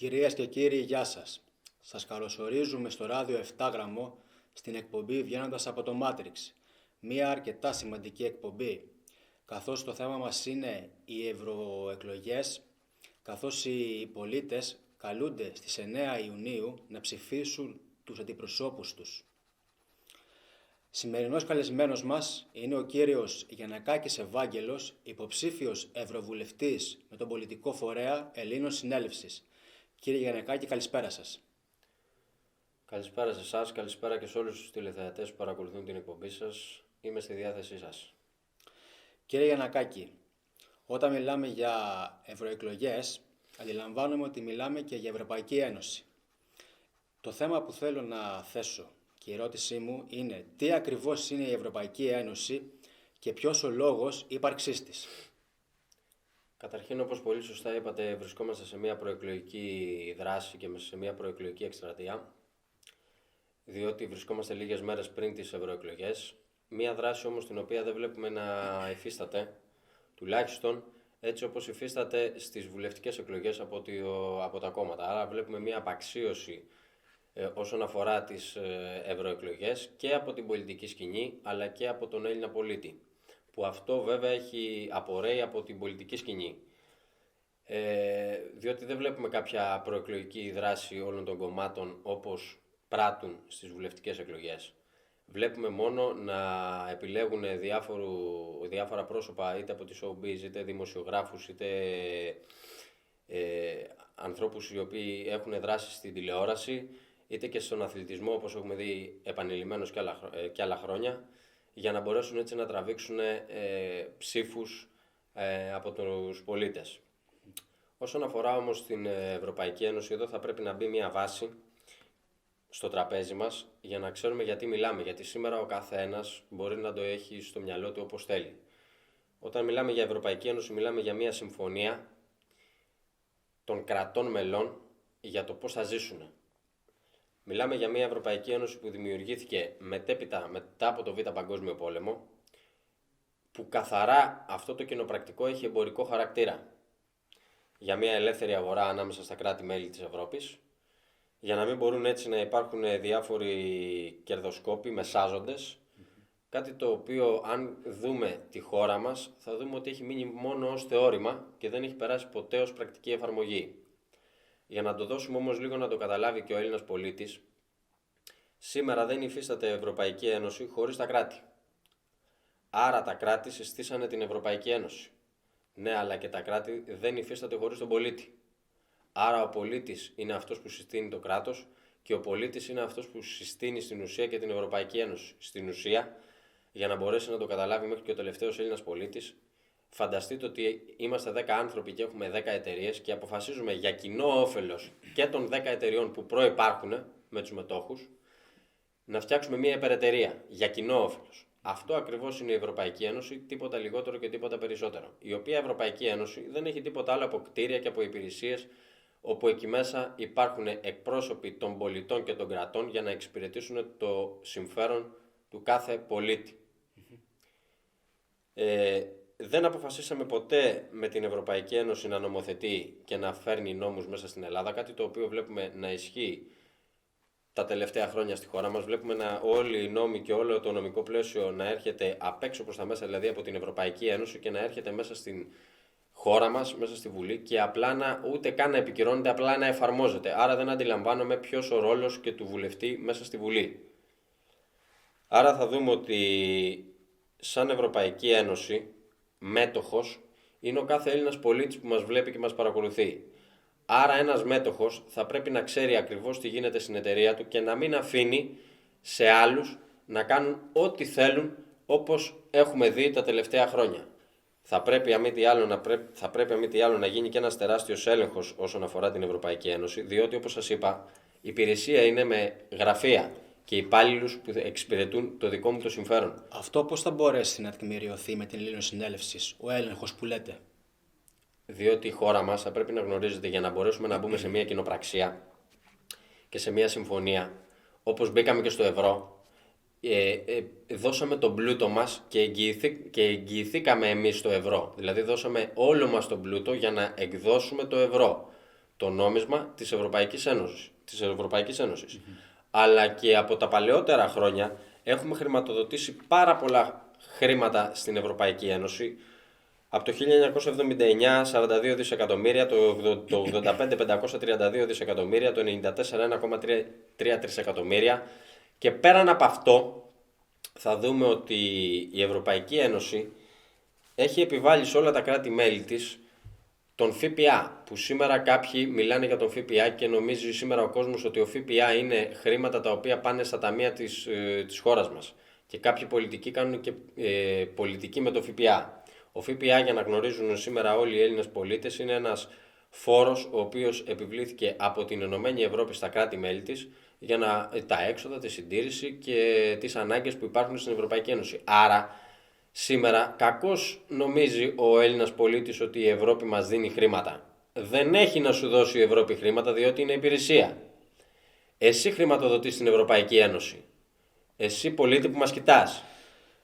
Κυρίες και κύριοι, γεια σας. Σας καλωσορίζουμε στο ράδιο 7 γραμμό στην εκπομπή «Βγαίνοντας από το Μάτριξ». Μία αρκετά σημαντική εκπομπή, καθώς το θέμα μας είναι οι ευρωεκλογές, καθώς οι πολίτες καλούνται στις 9 Ιουνίου να ψηφίσουν τους αντιπροσώπους τους. Σημερινός καλεσμένος μας είναι ο κύριος Γιαννακάκης Ευάγγελος, υποψήφιος ευρωβουλευτής με τον πολιτικό φορέα Ελλήνων Συνέλευσης. Κύριε Γιαννακάκη, καλησπέρα σας. Καλησπέρα σε εσάς, καλησπέρα και σε όλους τους τηλεθεατές που παρακολουθούν την εκπομπή σας. Είμαι στη διάθεσή σας. Κύριε Γιαννακάκη, όταν μιλάμε για ευρωεκλογές, αντιλαμβάνομαι ότι μιλάμε και για Ευρωπαϊκή Ένωση. Το θέμα που θέλω να θέσω και η ερώτησή μου είναι τι ακριβώς είναι η Ευρωπαϊκή Ένωση και ποιος ο λόγος ύπαρξής της. Καταρχήν, όπως πολύ σωστά είπατε, βρισκόμαστε σε μια προεκλογική δράση και σε μια προεκλογική εκστρατεία, διότι βρισκόμαστε λίγες μέρες πριν τις ευρωεκλογές. Μια δράση όμως την οποία δεν βλέπουμε να υφίσταται, τουλάχιστον έτσι όπως υφίσταται στις βουλευτικές εκλογές από τα κόμματα. Άρα βλέπουμε μια απαξίωση όσον αφορά τις ευρωεκλογές και από την πολιτική σκηνή αλλά και από τον Έλληνα πολίτη, που αυτό βέβαια απορρέει από την πολιτική σκηνή, διότι δεν βλέπουμε κάποια προεκλογική δράση όλων των κομμάτων όπως πράττουν στις βουλευτικές εκλογές. Βλέπουμε μόνο να επιλέγουν διάφορα πρόσωπα, είτε από τη showbiz, είτε δημοσιογράφους, είτε ανθρώπους οι οποίοι έχουν δράσει στην τηλεόραση, είτε και στον αθλητισμό, όπως έχουμε δει επανειλημμένως και άλλα χρόνια, για να μπορέσουν έτσι να τραβήξουν ψήφους από τους πολίτες. Όσον αφορά όμως την Ευρωπαϊκή Ένωση, εδώ θα πρέπει να μπει μια βάση στο τραπέζι μας για να ξέρουμε γιατί μιλάμε, γιατί σήμερα ο κάθε ένας μπορεί να το έχει στο μυαλό του όπως θέλει. Όταν μιλάμε για Ευρωπαϊκή Ένωση, μιλάμε για μια συμφωνία των κρατών μελών για το πώς θα ζήσουν. Μιλάμε για μια Ευρωπαϊκή Ένωση που δημιουργήθηκε μετά από το Β' Παγκόσμιο Πόλεμο, που καθαρά αυτό το κοινοπρακτικό έχει εμπορικό χαρακτήρα, για μια ελεύθερη αγορά ανάμεσα στα κράτη-μέλη της Ευρώπης, για να μην μπορούν έτσι να υπάρχουν διάφοροι κερδοσκόποι, μεσάζοντες, κάτι το οποίο αν δούμε τη χώρα μας θα δούμε ότι έχει μείνει μόνο ως θεώρημα και δεν έχει περάσει ποτέ ως πρακτική εφαρμογή. Για να το δώσουμε όμως λίγο να το καταλάβει και ο Έλληνας πολίτης, σήμερα δεν υφίσταται Ευρωπαϊκή Ένωση χωρίς τα κράτη. Άρα τα κράτη συστήσανε την Ευρωπαϊκή Ένωση. Ναι, αλλά και τα κράτη δεν υφίσταται χωρίς τον πολίτη. Άρα ο πολίτης είναι αυτός που συστήνει το κράτος και ο πολίτης είναι αυτός που συστήνει στην ουσία και την Ευρωπαϊκή Ένωση. Στην ουσία, για να μπορέσει να το καταλάβει μέχρι και ο τελευταίος Έλληνας πολίτης, φανταστείτε ότι είμαστε 10 άνθρωποι και έχουμε 10 εταιρείες και αποφασίζουμε για κοινό όφελος και των 10 εταιρεών που προϋπάρχουν με τους μετόχους να φτιάξουμε μια υπερεταιρεία για κοινό όφελος. Αυτό ακριβώς είναι η Ευρωπαϊκή Ένωση, τίποτα λιγότερο και τίποτα περισσότερο. Η οποία Ευρωπαϊκή Ένωση δεν έχει τίποτα άλλο από κτίρια και από υπηρεσίες, όπου εκεί μέσα υπάρχουν εκπρόσωποι των πολιτών και των κρατών για να εξυπηρετήσουν το συμφέρον του κάθε πολίτη. Δεν αποφασίσαμε ποτέ με την Ευρωπαϊκή Ένωση να νομοθετεί και να φέρνει νόμους μέσα στην Ελλάδα, κάτι το οποίο βλέπουμε να ισχύει τα τελευταία χρόνια στη χώρα μας. Βλέπουμε όλοι οι νόμοι και όλο το νομικό πλαίσιο να έρχεται απ' έξω προς τα μέσα, δηλαδή από την Ευρωπαϊκή Ένωση, και να έρχεται μέσα στην χώρα μας, μέσα στη Βουλή, και απλά ούτε καν να επικυρώνεται, απλά να εφαρμόζεται. Άρα δεν αντιλαμβάνομαι ποιος ο ρόλος και του βουλευτή μέσα στη Βουλή. Άρα θα δούμε ότι σαν Ευρωπαϊκή Ένωση μέτοχος είναι ο κάθε Έλληνας πολίτης που μας βλέπει και μας παρακολουθεί. Άρα ένας μέτοχος θα πρέπει να ξέρει ακριβώς τι γίνεται στην εταιρεία του και να μην αφήνει σε άλλους να κάνουν ό,τι θέλουν, όπως έχουμε δει τα τελευταία χρόνια. Θα πρέπει αν μη τι άλλο να γίνει και ένας τεράστιος έλεγχος όσον αφορά την Ευρωπαϊκή Ένωση, διότι όπως σας είπα, η υπηρεσία είναι με γραφεία και υπάλληλους που εξυπηρετούν το δικό μου το συμφέρον. Αυτό πώς θα μπορέσει να τεκμηριωθεί με την Ελλήνων Συνέλευσης, ο έλεγχος που λέτε? Διότι η χώρα μας θα πρέπει να γνωρίζετε, για να μπορέσουμε να μπούμε σε μια κοινοπραξία και σε μια συμφωνία, όπως μπήκαμε και στο ευρώ, δώσαμε τον πλούτο μας και εγγυηθήκαμε εμείς το ευρώ. Δηλαδή δώσαμε όλο μας τον πλούτο για να εκδώσουμε το ευρώ. το νόμισμα της Ευρωπαϊκής Ένωσης. Αλλά και από τα παλαιότερα χρόνια έχουμε χρηματοδοτήσει πάρα πολλά χρήματα στην Ευρωπαϊκή Ένωση. Από το 1979 42 δισεκατομμύρια, το 85 532 δισεκατομμύρια, το 94 1,3 τρισεκατομμύρια. Και πέραν από αυτό θα δούμε ότι η Ευρωπαϊκή Ένωση έχει επιβάλει σε όλα τα κράτη-μέλη της τον ΦΠΑ, που σήμερα κάποιοι μιλάνε για τον ΦΠΑ και νομίζει σήμερα ο κόσμος ότι ο ΦΠΑ είναι χρήματα τα οποία πάνε στα ταμεία της χώρας μας. Και κάποιοι πολιτικοί κάνουν και πολιτική με το ΦΠΑ. Ο ΦΠΑ, για να γνωρίζουν σήμερα όλοι οι Έλληνες πολίτες, είναι ένας φόρος ο οποίος επιβλήθηκε από την Ενωμένη Ευρώπη στα κράτη-μέλη της για τα έξοδα, τη συντήρηση και τις ανάγκες που υπάρχουν στην Ευρωπαϊκή Ένωση. Άρα, σήμερα κακώς νομίζει ο Έλληνας πολίτης ότι η Ευρώπη μας δίνει χρήματα. Δεν έχει να σου δώσει η Ευρώπη χρήματα, διότι είναι υπηρεσία. Εσύ χρηματοδοτείς την Ευρωπαϊκή Ένωση. Εσύ πολίτη που μας κοιτάς.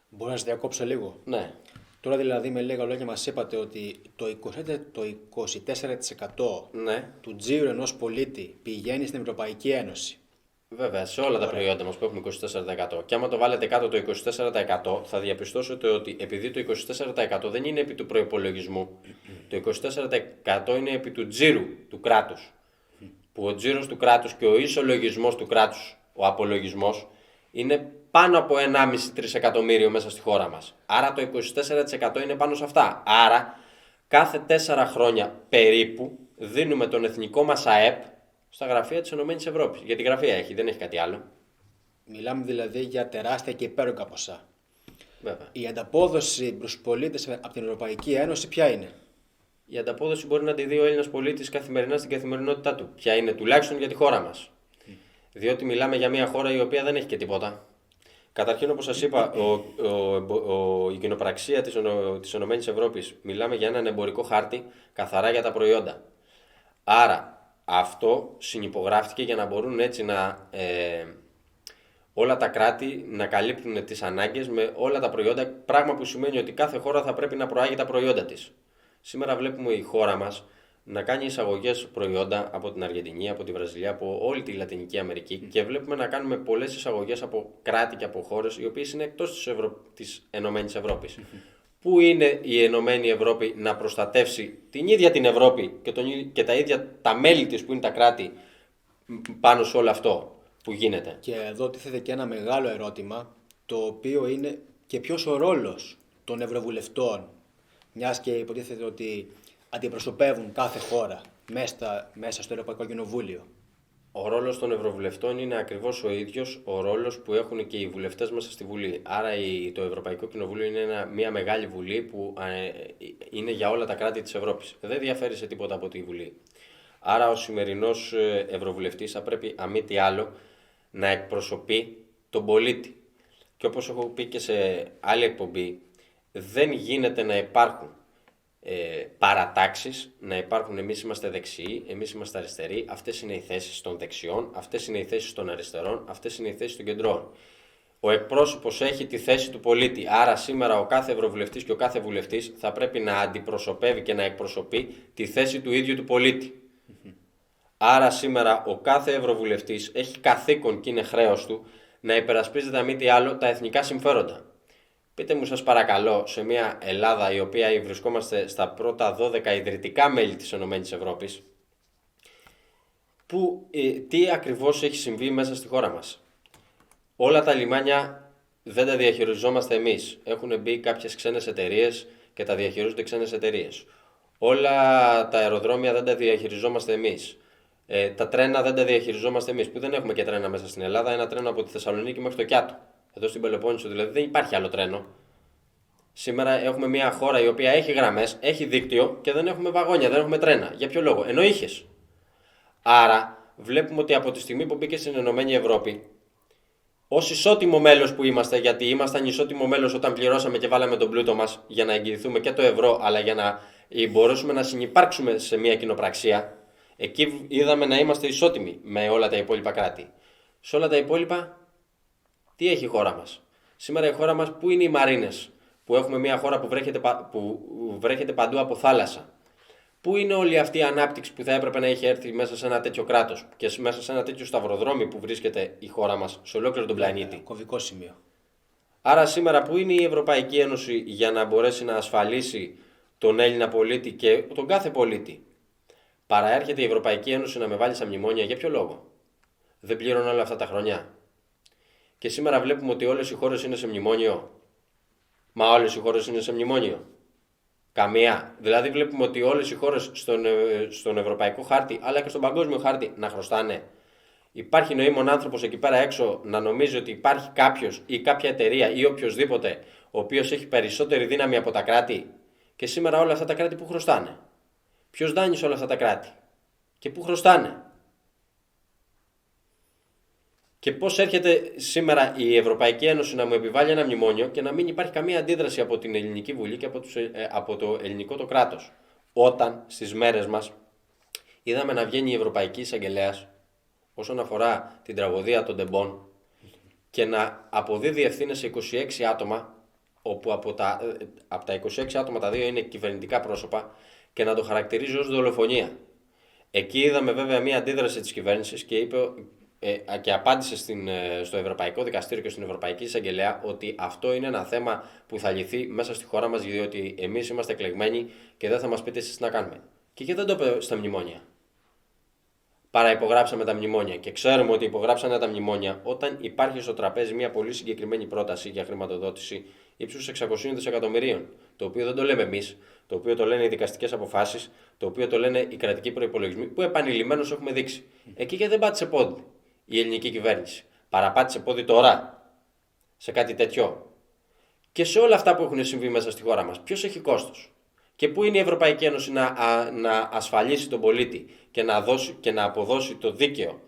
Μπορώ να σας διακόψω λίγο? Ναι. Τώρα δηλαδή με λίγα λόγια μας είπατε ότι το 24% Ναι. του τζίρου ενός πολίτη πηγαίνει στην Ευρωπαϊκή Ένωση. Βέβαια, σε όλα τα προϊόντα μας που έχουμε 24%. Και άμα το βάλετε κάτω το 24%, θα διαπιστώσετε ότι επειδή το 24% δεν είναι επί του προϋπολογισμού, το 24% είναι επί του τζίρου του κράτους. Που ο τζίρος του κράτους και ο ισολογισμός του κράτους, ο απολογισμός, είναι πάνω από 1,5 τρισεκατομμύριο μέσα στη χώρα μας. Άρα το 24% είναι πάνω σε αυτά. Άρα κάθε 4 χρόνια περίπου δίνουμε τον εθνικό μας ΑΕΠ στα γραφεία της ΕΕ. Γιατί γραφεία έχει, δεν έχει κάτι άλλο. Μιλάμε δηλαδή για τεράστια και υπέρογκα ποσά. Βέβαια. Η ανταπόδοση προς τους πολίτες από την Ευρωπαϊκή Ένωση ποια είναι? Η ανταπόδοση μπορεί να τη δει ο Έλληνας πολίτης καθημερινά στην καθημερινότητά του. Ποια είναι, τουλάχιστον για τη χώρα μας. Διότι μιλάμε για μια χώρα η οποία δεν έχει και τίποτα. Καταρχήν, όπως σας είπα, η κοινοπραξία της ΕΕ, μιλάμε για έναν εμπορικό χάρτη καθαρά για τα προϊόντα. Άρα, αυτό συνυπογράφτηκε για να μπορούν έτσι όλα τα κράτη να καλύπτουν τις ανάγκες με όλα τα προϊόντα, πράγμα που σημαίνει ότι κάθε χώρα θα πρέπει να προάγει τα προϊόντα της. Σήμερα βλέπουμε η χώρα μας να κάνει εισαγωγές προϊόντα από την Αργεντινή, από τη Βραζιλία, από όλη τη Λατινική Αμερική και βλέπουμε να κάνουμε πολλές εισαγωγές από κράτη και από χώρες οι οποίες είναι εκτός της Ενωμένης Ευρώπης. Πού είναι η Ενωμένη Ευρώπη να προστατεύσει την ίδια την Ευρώπη και τα ίδια τα μέλη της που είναι τα κράτη πάνω σε όλο αυτό που γίνεται? Και εδώ τίθεται και ένα μεγάλο ερώτημα, το οποίο είναι και ποιος ο ρόλος των Ευρωβουλευτών, μιας και υποτίθεται ότι αντιπροσωπεύουν κάθε χώρα μέσα στο Ευρωπαϊκό Κοινοβούλιο. Ο ρόλος των Ευρωβουλευτών είναι ακριβώς ο ίδιος ο ρόλος που έχουν και οι βουλευτές μέσα στη Βουλή. Άρα το Ευρωπαϊκό Κοινοβούλιο είναι μια μεγάλη βουλή που είναι για όλα τα κράτη της Ευρώπης. Δεν διαφέρει σε τίποτα από τη Βουλή. Άρα ο σημερινός Ευρωβουλευτής θα πρέπει, αν μη τι άλλο, να εκπροσωπεί τον πολίτη. Και όπως έχω πει και σε άλλη εκπομπή, δεν γίνεται να υπάρχουν παρατάξεις, να υπάρχουν εμείς είμαστε δεξιοί, εμείς είμαστε αριστεροί, αυτές είναι οι θέσεις των δεξιών, αυτές είναι οι θέσεις των αριστερών, αυτές είναι οι θέσεις των κεντρών. Ο εκπρόσωπος έχει τη θέση του πολίτη, άρα σήμερα ο κάθε ευρωβουλευτής και ο κάθε βουλευτής θα πρέπει να αντιπροσωπεύει και να εκπροσωπεί τη θέση του ίδιου του πολίτη. Άρα σήμερα ο κάθε ευρωβουλευτής έχει καθήκον και είναι χρέος του να υπερασπίζεται, αν μη τι άλλο, τα εθνικά συμφέροντα. Πείτε μου σας παρακαλώ, σε μια Ελλάδα η οποία βρισκόμαστε στα πρώτα 12 ιδρυτικά μέλη της ΕΕ, τι ακριβώς έχει συμβεί μέσα στη χώρα μας? Όλα τα λιμάνια δεν τα διαχειριζόμαστε εμείς. Έχουν μπει κάποιες ξένες εταιρείες και τα διαχειρίζονται ξένες εταιρείες. Όλα τα αεροδρόμια δεν τα διαχειριζόμαστε εμείς. Τα τρένα δεν τα διαχειριζόμαστε εμείς, που δεν έχουμε και τρένα μέσα στην Ελλάδα. Ένα τρένο από τη Θεσσαλονίκη μέχρι το Κιάτο. Εδώ στην Πελοπόννησο δηλαδή δεν υπάρχει άλλο τρένο. Σήμερα έχουμε μια χώρα η οποία έχει γραμμές, έχει δίκτυο και δεν έχουμε βαγόνια, δεν έχουμε τρένα. Για ποιο λόγο? Ενώ είχες. Άρα βλέπουμε ότι από τη στιγμή που μπήκε στην Ενωμένη Ευρώπη, ως ισότιμο μέλος που είμαστε, γιατί ήμασταν ισότιμο μέλος όταν πληρώσαμε και βάλαμε τον πλούτο μας για να εγγυηθούμε και το ευρώ, αλλά για να μπορέσουμε να συνυπάρξουμε σε μια κοινοπραξία, εκεί είδαμε να είμαστε ισότιμοι με όλα τα υπόλοιπα κράτη. Σε όλα τα υπόλοιπα, τι έχει η χώρα μας? Σήμερα η χώρα μας, πού είναι οι μαρίνες, που έχουμε μια χώρα που βρέχεται παντού από θάλασσα? Πού είναι όλη αυτή η ανάπτυξη που θα έπρεπε να έχει έρθει μέσα σε ένα τέτοιο κράτος και μέσα σε ένα τέτοιο σταυροδρόμι που βρίσκεται η χώρα μας σε ολόκληρο τον πλανήτη. Κομβικό σημείο. Άρα σήμερα πού είναι η Ευρωπαϊκή Ένωση για να μπορέσει να ασφαλίσει τον Έλληνα πολίτη και τον κάθε πολίτη? Παραέρχεται η Ευρωπαϊκή Ένωση να με βάλει στα μνημόνια, για ποιο λόγο? Δεν πλήρωνε όλα αυτά τα χρόνια. Και σήμερα βλέπουμε ότι όλες οι χώρες είναι σε μνημόνιο. Μα όλες οι χώρες είναι σε μνημόνιο? Καμία. Δηλαδή βλέπουμε ότι όλες οι χώρες στον ευρωπαϊκό χάρτη αλλά και στον παγκόσμιο χάρτη να χρωστάνε. Υπάρχει νοήμων άνθρωπος εκεί πέρα έξω να νομίζει ότι υπάρχει κάποιος ή κάποια εταιρεία ή οποιοδήποτε ο οποίος έχει περισσότερη δύναμη από τα κράτη? Και σήμερα όλα αυτά τα κράτη που χρωστάνε? Ποιος δάνει σε όλα αυτά τα κράτη? Και πού χρωστάνε? Και πώς έρχεται σήμερα η Ευρωπαϊκή Ένωση να μου επιβάλλει ένα μνημόνιο και να μην υπάρχει καμία αντίδραση από την Ελληνική Βουλή και από το ελληνικό το κράτος? Όταν στις μέρες μας είδαμε να βγαίνει η Ευρωπαϊκή Εισαγγελέας όσον αφορά την τραγωδία των Τεμπών και να αποδίδει ευθύνες σε 26 άτομα, όπου από τα 26 άτομα τα 2 είναι κυβερνητικά πρόσωπα, και να το χαρακτηρίζει ως δολοφονία. Εκεί είδαμε βέβαια μία αντίδραση της κυβέρνησης και απάντησε στο Ευρωπαϊκό Δικαστήριο και στην Ευρωπαϊκή Εισαγγελέα ότι αυτό είναι ένα θέμα που θα λυθεί μέσα στη χώρα μας, διότι εμείς είμαστε εκλεγμένοι και δεν θα μας πείτε εσείς τι να κάνουμε. Και γιατί δεν το είπε στα μνημόνια? Παραυπογράψαμε τα μνημόνια και ξέρουμε ότι υπογράψανε τα μνημόνια όταν υπάρχει στο τραπέζι μια πολύ συγκεκριμένη πρόταση για χρηματοδότηση ύψους 600 δισεκατομμυρίων. Το οποίο δεν το λέμε εμείς, το οποίο το λένε οι δικαστικές αποφάσεις, το οποίο το λένε οι κρατικοί προϋπολογισμοί που επανειλημμένως έχουμε δείξει. Εκεί και δεν πάτησε πόδι η ελληνική κυβέρνηση. Παραπάτησε πόδι τώρα σε κάτι τέτοιο? Και σε όλα αυτά που έχουν συμβεί μέσα στη χώρα μας, ποιος έχει κόστος? Και πού είναι η Ευρωπαϊκή Ένωση να ασφαλίσει τον πολίτη και να αποδώσει το δίκαιο?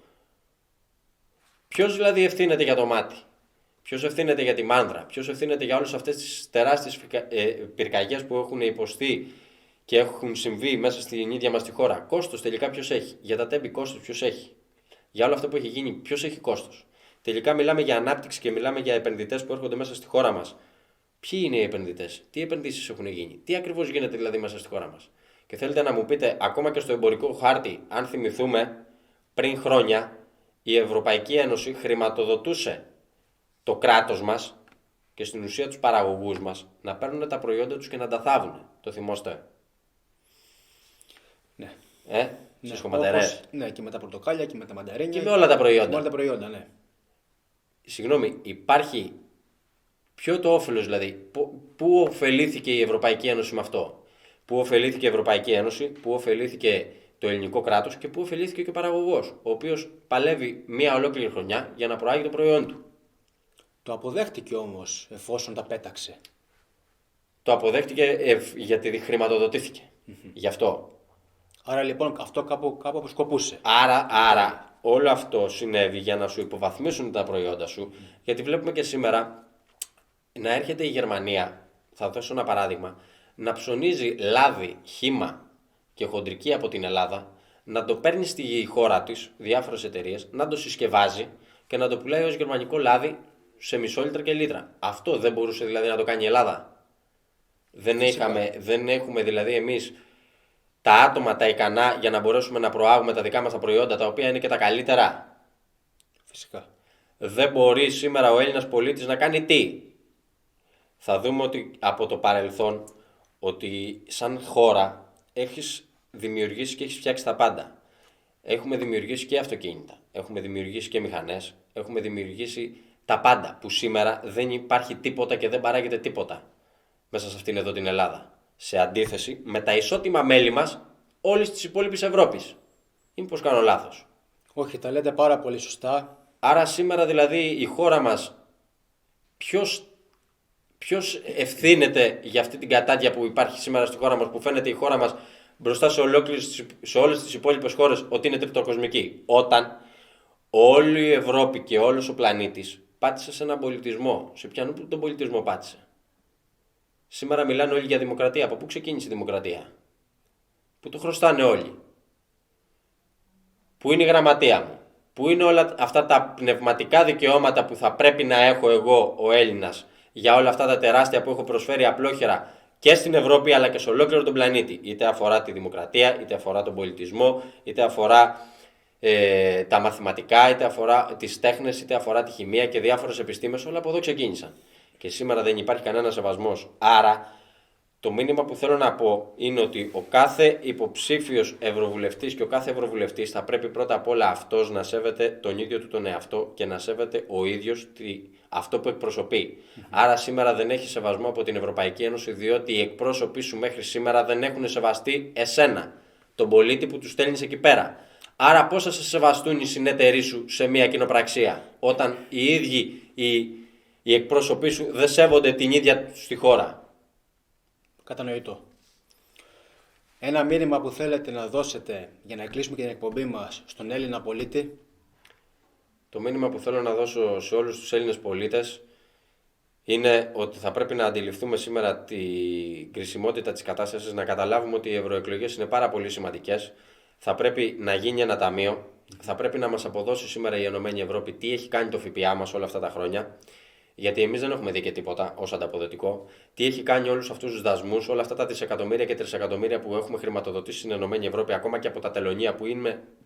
Ποιος δηλαδή ευθύνεται για το μάτι? Ποιος ευθύνεται για τη μάνδρα? Ποιος ευθύνεται για όλες αυτές τις τεράστιες πυρκαγιές που έχουν υποστεί και έχουν συμβεί μέσα στην ίδια μας τη χώρα? Κόστος τελικά ποιος έχει? Για τα τέμπη κόστος ποιος έχει? Για όλο αυτό που έχει γίνει ποιος έχει κόστος? Τελικά μιλάμε για ανάπτυξη και μιλάμε για επενδυτές που έρχονται μέσα στη χώρα μας. Ποιοι είναι οι επενδυτές? Τι επενδύσεις έχουν γίνει? Τι ακριβώς γίνεται δηλαδή μέσα στη χώρα μας? Και θέλετε να μου πείτε, ακόμα και στο εμπορικό χάρτη, αν θυμηθούμε, πριν χρόνια η Ευρωπαϊκή Ένωση χρηματοδοτούσε το κράτος μας και στην ουσία τους παραγωγούς μας να παίρνουν τα προϊόντα τους και να τα θάβουν. Το θυμόστε? Ναι. Στις χωματερές. Ναι, και με τα πορτοκάλια και με τα μανταρίνια. Και με όλα τα προϊόντα. Με όλα τα προϊόντα, ναι. Συγγνώμη, υπάρχει... Ποιο το όφελος δηλαδή? Πού ωφελήθηκε η Ευρωπαϊκή Ένωση με αυτό? Πού ωφελήθηκε η Ευρωπαϊκή Ένωση, πού ωφελήθηκε το ελληνικό κράτος και πού ωφελήθηκε και ο παραγωγός, ο οποίος παλεύει μία ολόκληρη χρονιά για να προάγει το προϊόν του? Το αποδέχτηκε όμως εφόσον τα πέταξε. Το αποδέχτηκε γιατί χρηματοδοτήθηκε. Γι' αυτό. Άρα λοιπόν αυτό κάπου αποσκοπούσε. Άρα όλο αυτό συνέβη για να σου υποβαθμίσουν τα προϊόντα σου. Γιατί βλέπουμε και σήμερα να έρχεται η Γερμανία, θα δώσω ένα παράδειγμα, να ψωνίζει λάδι, χύμα και χοντρική από την Ελλάδα, να το παίρνει στη χώρα της, διάφορες εταιρείες, να το συσκευάζει και να το πουλάει ως γερμανικό λάδι σε μισό λίτρα και λίτρα. Αυτό δεν μπορούσε δηλαδή να το κάνει η Ελλάδα? Δεν έχουμε δηλαδή εμείς τα άτομα, τα ικανά για να μπορέσουμε να προάγουμε τα δικά μας τα προϊόντα, τα οποία είναι και τα καλύτερα? Φυσικά. Δεν μπορεί σήμερα ο Έλληνας πολίτης να κάνει τι? Θα δούμε ότι από το παρελθόν ότι σαν χώρα έχεις δημιουργήσει και έχεις φτιάξει τα πάντα. Έχουμε δημιουργήσει και αυτοκίνητα, έχουμε δημιουργήσει και μηχανές, έχουμε δημιουργήσει τα πάντα που σήμερα δεν υπάρχει τίποτα και δεν παράγεται τίποτα μέσα σε αυτήν εδώ την Ελλάδα. Σε αντίθεση με τα ισότιμα μέλη μας όλης της υπόλοιπης Ευρώπης. Ή μήπως κάνω λάθος? Όχι, τα λέτε πάρα πολύ σωστά. Άρα σήμερα δηλαδή η χώρα μας ποιος ευθύνεται για αυτή την κατάδια που υπάρχει σήμερα στη χώρα μας, που φαίνεται η χώρα μας μπροστά σε όλες τις υπόλοιπες χώρες ότι είναι τριτοκοσμική? Όταν όλη η Ευρώπη και όλος ο πλανήτης πάτησε σε έναν πολιτισμό. Σε ποιανού τον πολιτισμό πάτησε? Σήμερα μιλάνε όλοι για δημοκρατία. Από πού ξεκίνησε η δημοκρατία? Που το χρωστάνε όλοι. Πού είναι η γραμματεία μου? Πού είναι όλα αυτά τα πνευματικά δικαιώματα που θα πρέπει να έχω εγώ ο Έλληνας για όλα αυτά τα τεράστια που έχω προσφέρει απλόχερα και στην Ευρώπη αλλά και σε ολόκληρο τον πλανήτη. Είτε αφορά τη δημοκρατία, είτε αφορά τον πολιτισμό, είτε αφορά τα μαθηματικά, είτε αφορά τις τέχνες, είτε αφορά τη χημεία και διάφορες επιστήμες. Όλα από εδώ ξεκίνησαν. Και σήμερα δεν υπάρχει κανένα σεβασμός. Άρα, το μήνυμα που θέλω να πω είναι ότι ο κάθε υποψήφιος ευρωβουλευτής και ο κάθε ευρωβουλευτής θα πρέπει πρώτα απ' όλα αυτός να σέβεται τον ίδιο του τον εαυτό και να σέβεται ο ίδιος αυτό που εκπροσωπεί. Άρα σήμερα δεν έχει σεβασμό από την Ευρωπαϊκή Ένωση, διότι οι εκπρόσωποι σου μέχρι σήμερα δεν έχουν σεβαστεί εσένα, τον πολίτη που τους στέλνεις εκεί πέρα. Άρα πώς θα σε σεβαστούν οι συνεταιροί σου σε μια κοινοπραξία, όταν οι ίδιοι οι εκπρόσωποι σου δεν σέβονται την ίδια τους τη χώρα. Κατανοητό. Ένα μήνυμα που θέλετε να δώσετε για να κλείσουμε και την εκπομπή μας στον Έλληνα πολίτη. Το μήνυμα που θέλω να δώσω σε όλους τους Έλληνες πολίτες είναι ότι θα πρέπει να αντιληφθούμε σήμερα την κρισιμότητα της κατάστασης, να καταλάβουμε ότι οι ευρωεκλογές είναι πάρα πολύ σημαντικές. Θα πρέπει να γίνει ένα ταμείο, θα πρέπει να μας αποδώσει σήμερα η Ενωμένη Ευρώπη τι έχει κάνει το ΦΠΑ μας όλα αυτά τα χρόνια. Γιατί εμείς δεν έχουμε δει και τίποτα ως ανταποδοτικό. Τι έχει κάνει όλους αυτούς τους δασμούς, όλα αυτά τα δισεκατομμύρια και τρισεκατομμύρια που έχουμε χρηματοδοτήσει στην Ενωμένη Ευρώπη, ακόμα και από τα τελωνία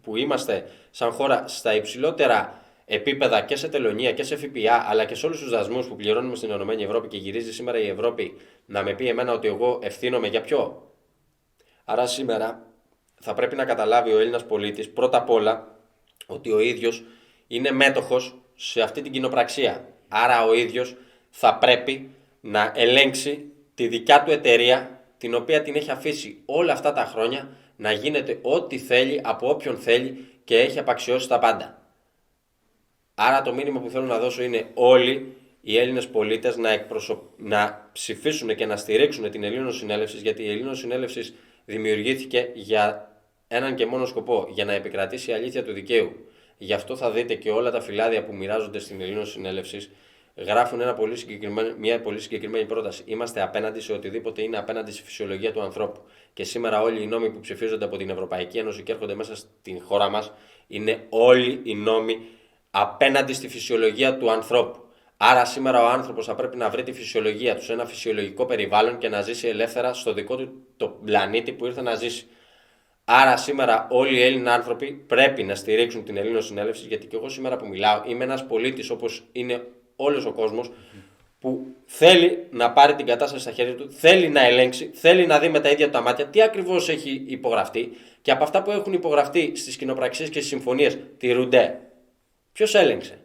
που είμαστε σαν χώρα στα υψηλότερα επίπεδα και σε τελωνία και σε ΦΠΑ, αλλά και σε όλους τους δασμούς που πληρώνουμε στην Ενωμένη Ευρώπη, και γυρίζει σήμερα η Ευρώπη να με πει εμένα ότι εγώ ευθύνομαι για ποιο. Άρα σήμερα θα πρέπει να καταλάβει ο Έλληνας πολίτης πρώτα απ' όλα ότι ο ίδιος είναι μέτοχος σε αυτή την κοινοπραξία. Άρα ο ίδιος θα πρέπει να ελέγξει τη δικιά του εταιρεία, την οποία την έχει αφήσει όλα αυτά τα χρόνια να γίνεται ό,τι θέλει από όποιον θέλει και έχει απαξιώσει τα πάντα. Άρα το μήνυμα που θέλω να δώσω είναι όλοι οι Έλληνες πολίτες να ψηφίσουν και να στηρίξουν την Ελληνοσυνέλευση, γιατί η Ελληνοσυνέλευση δημιουργήθηκε για έναν και μόνο σκοπό, για να επικρατήσει η αλήθεια του δικαίου. Γι' αυτό θα δείτε και όλα τα φυλάδια που μοιράζονται στην Ελληνοσυνέλευση γράφουν μια πολύ συγκεκριμένη πρόταση. Είμαστε απέναντι σε οτιδήποτε είναι απέναντι στη φυσιολογία του ανθρώπου. Και σήμερα όλοι οι νόμοι που ψηφίζονται από την Ευρωπαϊκή Ένωση και έρχονται μέσα στην χώρα μας είναι όλοι οι νόμοι απέναντι στη φυσιολογία του ανθρώπου. Άρα σήμερα ο άνθρωπος θα πρέπει να βρει τη φυσιολογία του σε ένα φυσιολογικό περιβάλλον και να ζήσει ελεύθερα στο δικό του το πλανήτη που ήρθε να ζήσει. Άρα σήμερα όλοι οι Έλληνες άνθρωποι πρέπει να στηρίξουν την Ελληνοσυνέλευση, γιατί και εγώ σήμερα που μιλάω είμαι ένας πολίτης όπως είναι όλος ο κόσμος που θέλει να πάρει την κατάσταση στα χέρια του, θέλει να ελέγξει, θέλει να δει με τα ίδια του τα μάτια τι ακριβώς έχει υπογραφτεί, και από αυτά που έχουν υπογραφτεί στις κοινοπραξίες και στις συμφωνίες τηρούνται. Ποιος έλεγξε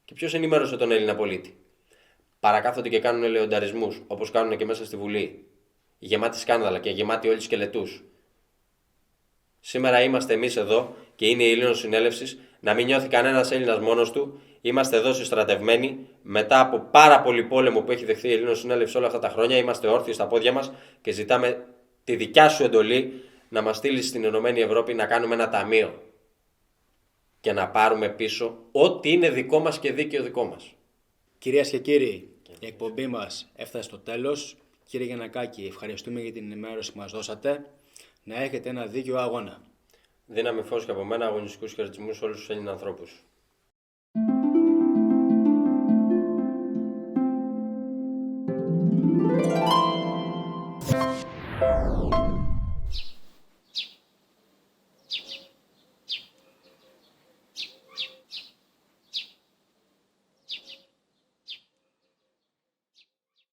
και ποιος ενημέρωσε τον Έλληνα πολίτη? Παρακάθονται και κάνουν ελεονταρισμούς, όπως κάνουν και μέσα στη Βουλή, γεμάτοι σκάνδαλα και γεμάτοι όλοι σκελετούς. Σήμερα είμαστε εμείς εδώ και είναι η Ελληνοσυνέλευση, να μην νιώθει κανένας Έλληνας μόνος του. Είμαστε εδώ συστρατευμένοι μετά από πάρα πολύ πόλεμο που έχει δεχθεί η Ελληνοσυνέλευση όλα αυτά τα χρόνια. Είμαστε όρθιοι στα πόδια μας και ζητάμε τη δικιά σου εντολή να μας στείλει στην Ενωμένη Ευρώπη να κάνουμε ένα ταμείο και να πάρουμε πίσω ό,τι είναι δικό μας και δίκαιο δικό μας. Κυρίες και κύριοι, η εκπομπή μας έφτασε στο τέλος. Κύριε Γιαννακάκη, ευχαριστούμε για την ενημέρωση που μας δώσατε. Να έχετε ένα δίκαιο αγώνα. Δύναμη φως και από μένα, αγωνιστικούς χαιρετισμούς σε όλους τους Έλληνες ανθρώπους.